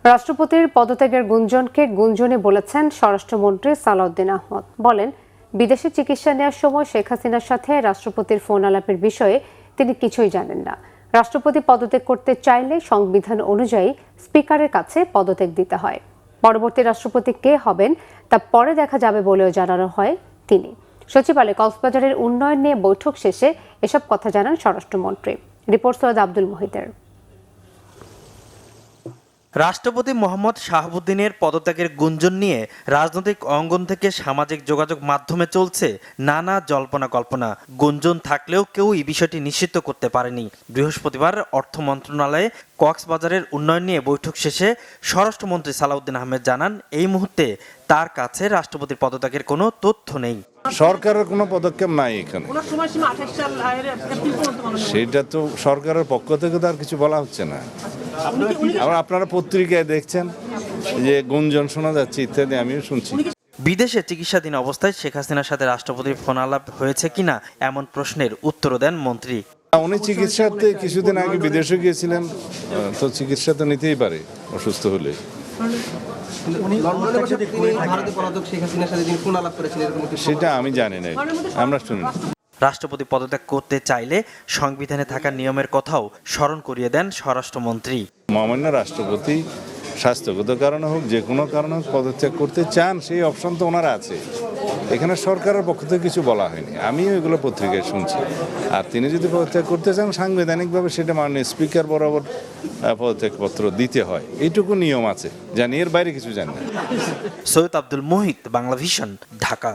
রাষ্ট্রপতির পদত্যাগের গুঞ্জনকে গুঞ্জনে বলেছেন স্বরাষ্ট্রমন্ত্রী সালাউদ্দিন আহমদ। বলেন, বিদেশে চিকিৎসা নেওয়ার সময় শেখ হাসিনার সাথে রাষ্ট্রপতির ফোন আলাপের বিষয়ে তিনি কিছুই জানেন না। রাষ্ট্রপতি পদত্যাগ করতে চাইলে সংবিধান অনুযায়ী স্পিকারের কাছে পদত্যাগ দিতে হয়। পরবর্তী রাষ্ট্রপতি কে হবেন তা পরে দেখা যাবে বলেও জানানো হয় তিনি। সচিবালয়ে কক্সবাজারের উন্নয়ন নিয়ে বৈঠক শেষে এসব কথা জানান স্বরাষ্ট্রমন্ত্রী। রিপোর্ট সৈয়দ আব্দুল মুহিতের। রাষ্ট্রপতি মোহাম্মদ শাহাবুদ্দিনের পদত্যাগের গুঞ্জন নিয়ে রাজনৈতিক অঙ্গন থেকে সামাজিক যোগাযোগ মাধ্যমে চলছে নানা জল্পনা কল্পনা। গুঞ্জন থাকলেও কেউ এই বিষয়টি নিশ্চিত করতে পারেনি। বৃহস্পতিবার অর্থ মন্ত্রণালয়ে কক্সবাজারের উন্নয়ন নিয়ে বৈঠক শেষে স্বরাষ্ট্রমন্ত্রী সালাউদ্দিন আহমেদ জানান, এই মুহূর্তে তার কাছে রাষ্ট্রপতির পদত্যাগের কোনো তথ্য নেই। সরকারের কোনো পদক্ষেপ নাই এখানে, সেটা তো সরকারের পক্ষ থেকে তো আর কিছু বলা হচ্ছে না। আবার আপনারা পত্রিকায় দেখছেন যে গুঞ্জন শোনা যাচ্ছে ইত্যাদি, আমিও শুনছি। বিদেশে চিকিৎসাধীন অবস্থায় শেখ হাসিনার সাথে রাষ্ট্রপতির ফোন আলাপ হয়েছে কিনা এমন প্রশ্নের উত্তর দেন মন্ত্রী। উনি চিকিৎসাতে কিছুদিন আগে বিদেশে গিয়েছিলেন, তো চিকিৎসা তো নিতেই পারে অসুস্থ হলে। সেটা আমি জানি না, আমরা শুনি। রাষ্ট্রপতি পদত্যাগ করতে চাইলে সংবিধানে থাকা নিয়মের কথাও স্মরণ করিয়ে দেন স্বরাষ্ট্রমন্ত্রী। মহামান্য রাষ্ট্রপতি স্বাস্থ্যগত কারণে হোক, যে কোনো কারণে হোক পদত্যাগ করতে চান, সেই অপশন তো ওনারা আছে। এখানে সরকারের পক্ষ থেকে কিছু বলা হয়নি, আমিও এগুলো পত্রিকায় শুনছি। আর তিনি যদি পদত্যাগ করতে চান, সাংবিধানিকভাবে সেটা মাননীয় স্পিকার বরাবর পদত্যাগপত্র দিতে হয়, এইটুকু নিয়ম আছে, জানি, এর বাইরে কিছু জানি না। সৈয়দ আব্দুল মুহিত, বাংলা ভিশন, ঢাকা।